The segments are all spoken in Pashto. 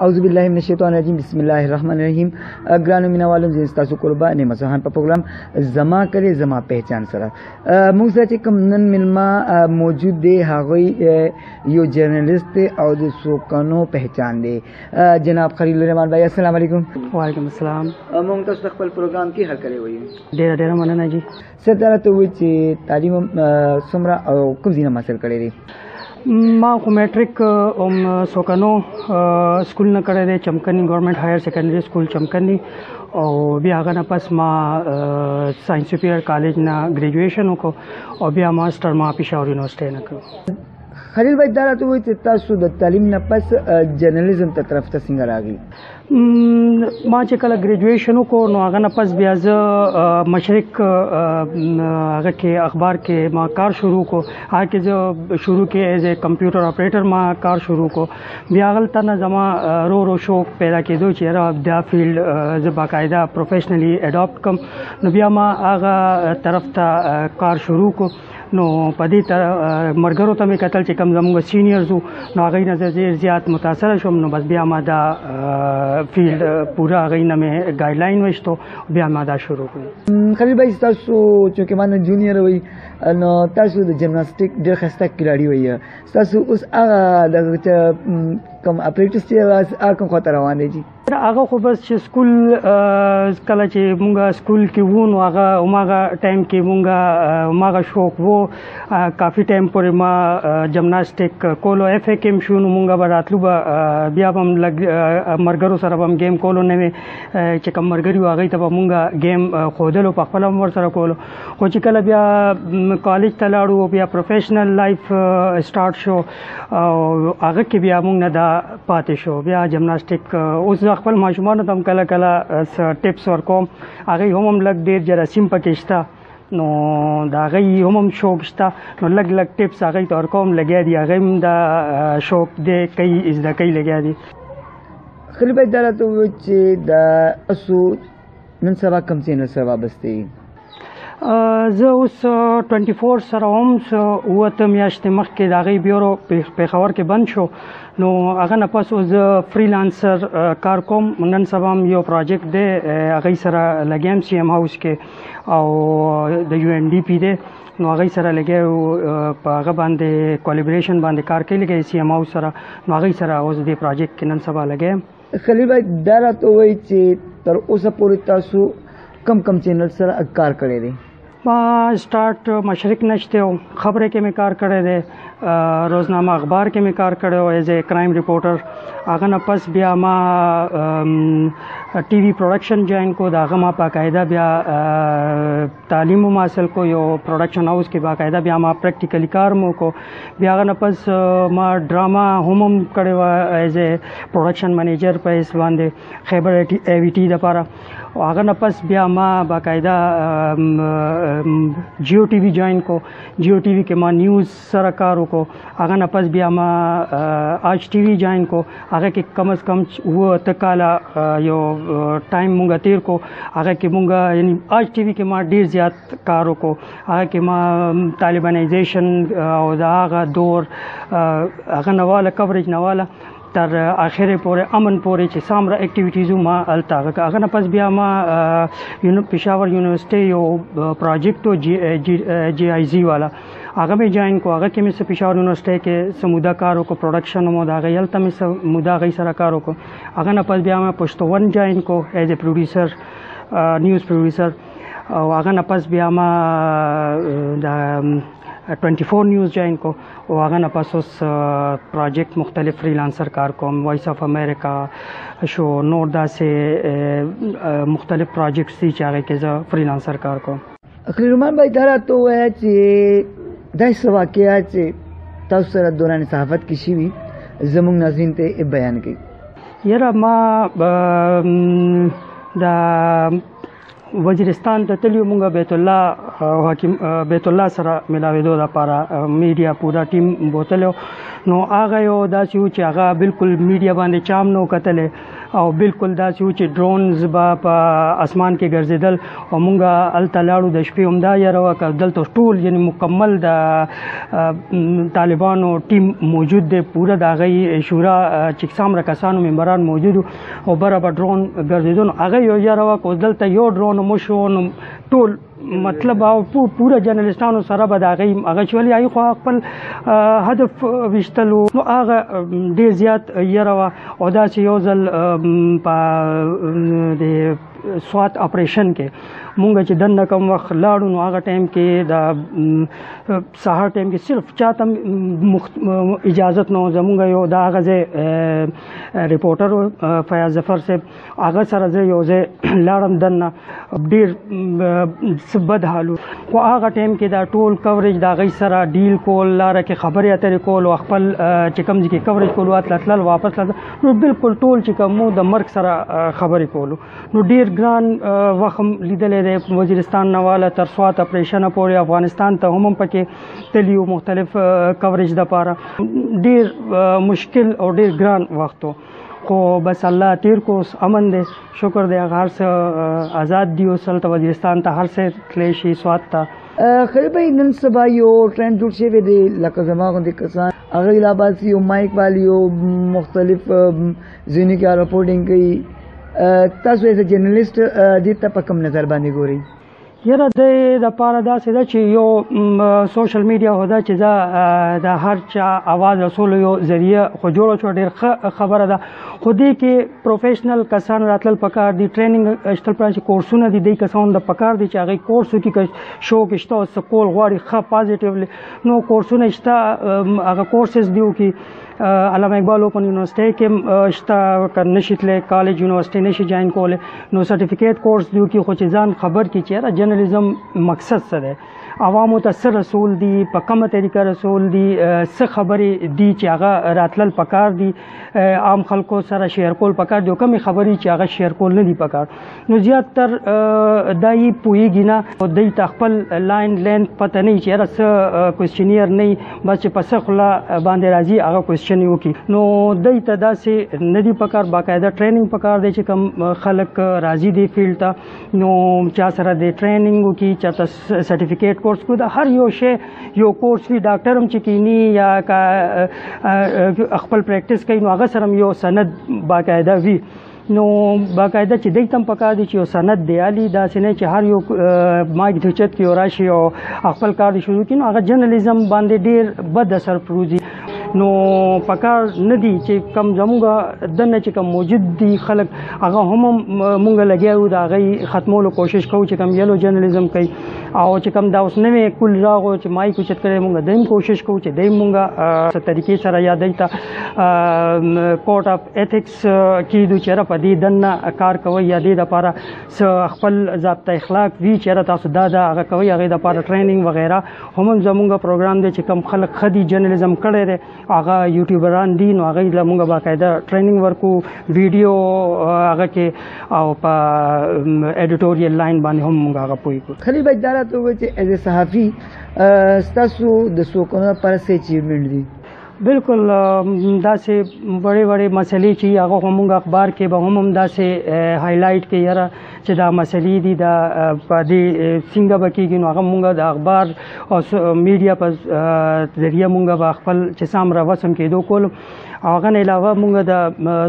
اعوذ بالله من الشیطان الرجیم بسم الله الرحمن الرحیم ګرانو مینوالو زه ستاسو قربان یم سهان په پروګرام زما کړي زما پہچان سره موږ چې کوم نن ملما موجود دی هغه یو جرنالست او د سوکانو پہچان دی جناب خلیل الرحمن بھائی السلام علیکم. وعلیکم السلام. موږ تاسو خپل پروګرام کې هر کړی وایي ډېر مننه جی. ستاره ته وایي چې تعلیم څومره او کوم ځای حاصل کړی دی؟ ما خو میټریک سوکانو سکول نه کړی دی، چمکني ګورنمنٹ هایر سیکنډري سکول چمکني، او بیا هغه نه پس ما ساينس سپیریئر کالج نه ګریجویشن وکړو او بیا ماسټر ما پېښور یونیورسټۍ نه کړو. خلیل بھائی دا راته وایي چې تاسو د تعلیم نه پس جرنالیزم ته طرف ته څنګه راغلی؟ ما چې کله ګریجویشن وکړو نو هغه نه پس بیا زه مشرق هغه کې اخبار کې ما کار شروع کړو. هغه کې زه شروع کې ایز ا کمپیوټر اپریټر ما کار شروع کړو. بیا هغلته نه زما رو شوق پیدا کېدو چې یاره دا فیلډ زه باقاعده پروفیشنلی اډاپټ کړم. نو بیا ما هغه طرف ته کار شروع کړو. نو په دې مرګرو ته مې کتل چې کوم زموږ سینیئرز وو نو هغوی نه زه ډېر زیات متاثره شوم. نو بس بیا ما دا فیلډ پوره هغوی نه مې ګایډلاین ویشتو، بیا ما دا شروع کړو. خلیل بھائی تاسو چونکې ما نه جونیئر وئ نو تاسو د جمناسټیک ډېر ښایسته کلاړي وئ. تاسو اوس هغه دغه کوم اپریټس چې هغه کوم خواته روان دی جي؟ هغه خو بس چې سکول کله چې مونږ سکول کې وو نو هغه هماغه ټایم کې مونږ هماغه شوق وو. کافي ټایم پورې ما جمناسټیک کولو اف ای کې شو. نو مونږ به راتلو به بیا به هم لږ ملګرو سره به هم گیم کولو نه چې کوم ملګري وو هغوی ته به مونږ گیم ښودلو، په خپله هم ورسره کولو. خو چې کله بیا کالج ته لاړو بیا پروفیشنل لایف سټارټ شو او هغه کې بیا مونږ نه دا پاتې شو. بیا جمناسټیک اوس خپل ماشومانو ته هم کله کله ټپس ورکوم، هغوی هم لږ ډېر جراثیم پکې شته نو د هغوی هم شوق شته نو لږ ټپس هغوی ته ورکوم. لګیا دي هغوی هم دا شوق دی کوي زده کوي لګیا دي. خلیل بھائی دا راته ووایي چې دا تاسو نن سبا کوم چینل سره وابسته یئ؟ زه اوس 24 سره هم اوته میاشتې مخکې د هغوی بیورو پېښور کې بند شو. نو هغه نه پس اوس زه فریلانسر کار کوم. نن سبا هم یو پروجیکټ دی هغوی سره لګیا یم سی ایم هاوس کې او د یو این ډي پي دی نو هغوی سره لګیا یو په هغه باندې کولیبریشن باندې کار کوي لګیا سی ایم هاوس سره. نو هغوی سره اوس دې پروجیکټ کې نن سبا لګیا یم. خلیل بھائی دا راته ووایي چې تر اوسه پورې تاسو کم چینل سره کار کړی دی؟ ما سٹارٹ مشرق نشتے ہو خبریں کے میں کار کرے دے، روزنامہ اخبار کے میں کار کرے ہو ایز اے کرائم رپورٹر. آگا نہ پس بیا ما ٹی وی پروڈکشن جوائن کو داغا ما باقاعدہ بیا تعلیم حاصل کو یو پروڈکشن ہاؤس کے باقاعدہ بیا ما پریکٹیکلی کار مو کو. بیا آگا نہ پس ما ڈرامہ ہوم کرے ہوا ایز اے پروڈکشن مینیجر پہ اس باندھے خیبر اے وی ٹی دا پارا. آگا نہ پس بیا ما باقاعدہ جیو ٹی وی جوائن کو. جیو ٹی وی کے ما نیوز سره کارو کو. هغه نه پس بیا ما آج ټي وي جوائن کو. هغه کې کم از کم و تکاله یو ټایم مونږ تیر کو. هغه کې مونږ یعنی آج ټي وي کې ما ډیر زیات کارو کو. هغه کې ما طالبانایزیشن او دا هغه دور هغه نواله کوریج نواله تر آخر پورې امن پورې چې سامره اکټیویټیزو ما الته هغه نه پس بیا ما پېښور یونیورسټۍ یو پروجیکټ جی آئی زی والا هغه مې جوائن کو. هغه کې مې څه پېښور یونیورسټۍ کې څه موده کار وکړو، پروډکشن مو د هغې هلته مې څه موده هغوی سره کار وکړو. هغه نه پس بیا مې پښتو ون جوائن کو ایز اے پروډیوسر، نیوز پروډیوسر. او هغه نه پس بیا ما د 24 نیوز جوائن کو. او هغه نه پس اوس پروجیکټ مختلف فریلانسر کار کوم، وایس آف امریکا شو، نور داسې مختلف پروجیکټس دي چې هغې کې زه فریلانسر کار کوم. خلیل الرحمن بھائی دا راته ووایه چې داسې واقعات چې تاسو سره دوران صحافت کې شوي زموږ ناظرین ته بیان کړي. یاره ما د وزیرستان ته تللي مونږ بیت الله حکیم بیت الله سره ملاوېدو دپاره میډیا پوره ټیم بوتلی. نو هغه یو داسې و چې هغه بالکل میډیا باندې چام نو کتلې او بالکل داسې و چې ډرونز به په اسمان کې ګرځېدل او مونږ هلته لاړو د شپې همدا یاره وه که دلته ټول یعنې مکمل د طالبانو ټیم موجود دی پوره د هغې شورا چې څومره کسانو ممبران موجود وو او بره به ډرون ګرځېدو نو هغه یو یاره وه که دلته یو ډرون مو شو نو ټول مطلب او پوره جرنالستانو سره به د هغې هغه چې ولې هغې خو خپل هدف ویشتلو نو هغه ډېر زیات یره وه او داسې یو ځل په د سوات اپریشن کې مونږ چې دننه کوم وخت لاړو نو هغه ټایم کې د سهار ټایم کې صرف چاته اجازت نه زمونږ یو د هغه ځای ریپورټر فیاض ظفر صاحب هغه سره زه یو ځای لاړم دننه ډېر څه بد حالو خو هغه ټایم کې دا ټول کوریج د هغوی سره ډیل کول لاره کې خبرې اترې کول او خپل چې کوم ځای کې کوریج کولو تلل واپس نو بالکل ټول چې کوم د مرګ سره خبرې کولو نو ډېر ګران وخت لیدلی دی وزیرستان نه واله تر سوات اپریشنه پورې افغانستان ته هم پکې تلي وو مختلف کوریج دپاره ډېر مشکل او ډېر ګران وخت و خو بس الله تیر کو امن دی شکر دی هغه هر څه آزاد دي اوس هلته وزیرستان ته هر څه تللی شي سوات ته خیر بھائی نن سبا یو ټرینډ جوړ شوی دی لکه زما غوندې کسان هغه الهاباد یو مایک والی یو مختلف ځینې کې رپورټینګ کوي تاسو ایز جرنلسټ دې ته په کوم نظر باندې ګورئ یاره د دپاره داسې ده چې یو سوشل میډیا خو ده چې زه د هر چا اواز رسولو یو ذریعه خو جوړه شوه ډېر ښه خبره ده خو دې کې پروفیشنل کسان راتلل پکار دي ټریننګ اشتل پکار چې کورسونه دي دې کسانو د پکار دي چې هغوی کورس وکړي که شو کې شته او څه کول غواړي ښه پازیټیولی نو کورسونه شته هغه کورسز دي وکړي علامه اقبال اوپن یونیورسټۍ کې شته که نشي تللی کالج یونیورسټۍ نشي جاین کولی نو سرټیفیکیټ کورس دی وکړي خو چې ځان خبر کړي چې یاره جرنالیزم مقصد څه دی عوامو ته څه رسول دي په کومه طریقه رسول دي څه خبرې دي چې هغه راتلل پکار دي عام خلکو سره شیر کول پکار دي او کومې خبرې چې هغه شیر کول نه دي پکار نو زیاتتر دا یې پوهېږي نه او دوی ته خپل لاین لینث پته نه وي چې یاره څه کوسچنیر نه وي بس چې په څه خوله باندې راځي هغه کوسچن یې وکړي نو دوی ته داسې نه دي پکار باقاعده ټریننګ پکار دی چې کوم خلک راځي دی فیلډ ته نو چا سره د ټریننګ وکړي چاته سرټیفیکیټ کورس کو د هر یو شی یو کورس وي ډاکټر هم چې کینی یا خپل پریکټس کوي نو هغه سره یو سند باقاعده وي نو باقاعده چې دوی ته هم پکار دي چې یو سند دی علي داسې نه چې هر یو مایک دوچت کې راشي او خپل کار شروع کړي نو هغه جرنالیزم باندې ډېر بد اثر پروزي نو پکار نه دي چې کم زموږ دننه چې کم موجود دي خلک هغه هم مونږ لګیا یو د هغې ختمولو کوشش کوو چې کم یلو جرنالیزم کوي او چې کم دا اوس نوې کل راغو چې مایک اوچت کړی مونږ دوی کوشش کوو چې دوی مونږ څه طریقې سره یا دوی ته کوډ اف ایتھکس کیدو چې یاره په دې دننه کار کوئ یا دې دپاره څه خپل ضابطه اخلاق وي چې یاره تاسو دا هغه کوئ هغې دپاره ټریننګ وغیره هم زمونږ پروګرام دی چې کم خلک ښه دي جرنالیزم کړی دی هغه یوټیوبران دي نو هغوی له مونږ باقاعده ټریننګ ورکو ویډیو هغه کې او په ایډیټوریل لاین باندې هم مونږ هغه پوه کړو خلیل بھائی دا راته ووایه چې ایز ا صحافي ستاسو د څو کلونو لپاره څه اچیومنټ دي بالکل داسې وړې وړې مسلې چې هغه هم مونږ اخبار کې به هم داسې هایلایټ کې یاره چې دا مسلې دي دا په دې څنګه به کېږي نو هغه مونږ د اخبار او میډیا په ذریعه مونږ به خپل چې څه روسم کېدو کولو او هغه نه علاوه مونږ د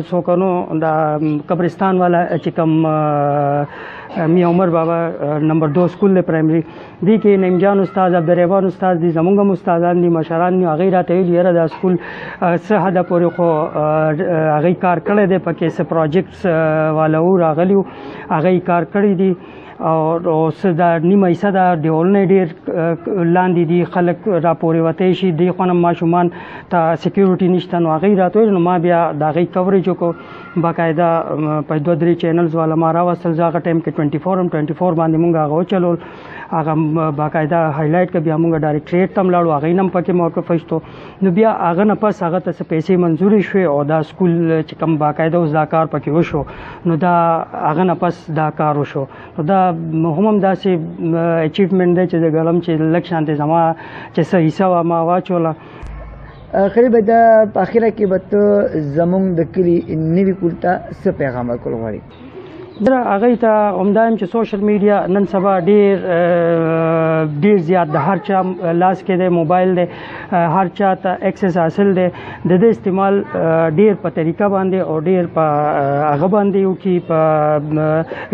څوکنو د قبرستان والا چې کوم میاں عمر بابا نمبر 2 سکول دی پرایمري دی کې نعیم جان استاد عبدالرحمن استاد دي زمونږ هم استادان دي مشران دي هغوی راته ویلي یاره دا سکول څه حده پورې خو هغوی کار کړی دی پکې څه پروجیکټس والا و راغلي وو هغوی کار کړی دي او څه دا نیمه حصه دا دیوالونه ډېر لاندې دي خلک راپورې وتی شي دی خو نه ماشومان ته سیکیورټي نشته نو هغوی راته ویل نو ما بیا د هغوی کوریج وکړو باقاعده په 2-3 چینلز والا ما راوستل زه هغه ټایم کې 24 باندې مونږ هغه وچلول هغه باقاعده هایلایټ که بیا مونږ ډایرکټریټ ته هم لاړو هغوی نه هم پکې موقف ایستو نو بیا هغه نه پس هغه ته څه پیسې منظورې شوې او دا سکول چې کوم باقاعده اوس دا کار پکې وشو نو دا هغه نه پس دا کار وشو نو دا هم داسې اچیومنټ دی چې زه ګڼم چې لږ شانتې زما چې څه حصه وه ما واچوله خلیل دا په اخره کې به ته زمونږ د کلي نوي کول ته څه پیغام ورکول غواړې؟ زه هغوی ته همدا یم چې سوشل میډیا نن سبا ډېر زیات د هر چا لاس کې دی، موبایل دی، هر چا ته ایکسس حاصل دی. د دې استعمال ډېر په طریقه باندې او ډېر په هغه باندې وکړي، په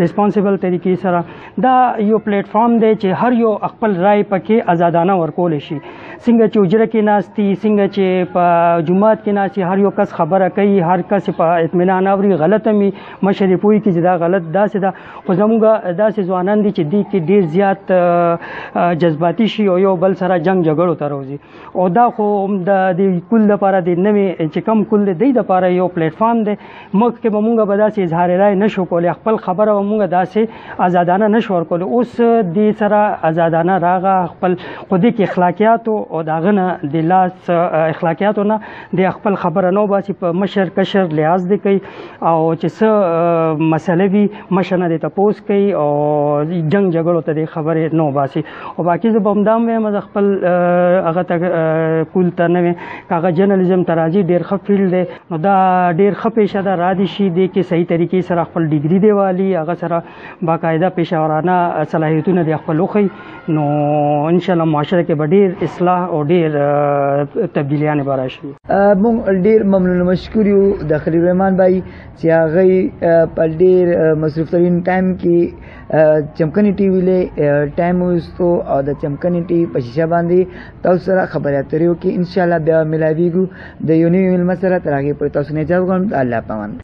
ریسپانسیبل طریقې سره. دا یو پلیټ فارم دی چې هر یو خپل رای پکې ازادانه ورکولی شي. څنګه چې حجره کې ناستي، څنګه چې په جومات کې ناستي، هر یو کس خبره کوي، هر کس په اطمینان اوري. غلطه می مشر یې پوهېږي چې دا غلط داسې ده، خو زموږ داسې ځوانان دي چې دې کې ډېر زیات جذباتي شي او یو بل سره جنګ جګړو ته راوځي. او دا خو د دې کل دپاره د نوې چې کم کل دی دې دپاره یو پلیټ فارم دی. مخکې به مونږ به داسې اظهار رای نه شو کولی، خپل خبره به مونږ داسې ازادانه نه شو ورکولی. اوس دې سره ازادانه راغه، خپل خو دې کې اخلاقیاتو او د هغه نه د لاس اخلاقیاتو نه د خپل خبره نه وباسي، په مشر کشر لحاظ دې کوي او چې څه مسله وي مشر نه دې تپوس کوي او جنګ جګړو ته دې خبرې نه وباسي. او باقي زه به همدا هم وایم د خپل هغه ته کول ته نه ویم که هغه جرنالیزم ته راځي، ډېر ښه فیلډ دی. نو دا ډېر ښه پیشه ده، را دې شي دې کې صحیح طریقې سره خپل ډیګري دې والي، هغه سره باقاعده پیشهورانه صلاحیتونه دې خپل وښیي. نو انشاءالله معاشره کې به ډېر اصلاح او ډېر تبدیلیانې به راشي. موږ ډېر ممنون مشکور یو د خلیل الرحمن بھائی چې هغوی په ډېر مصروف ترین ټایم کې چمکني ټي وي له ټایم وویستو او د چمکني ټي وي په شیشه باندې تاسو سره خبرې اترې وکړې. انشاءالله بیا ملاویږو د یو نوي مېلمه سره. تر هغې پورې تاسو نه اجازه غواړم. د الله پامان.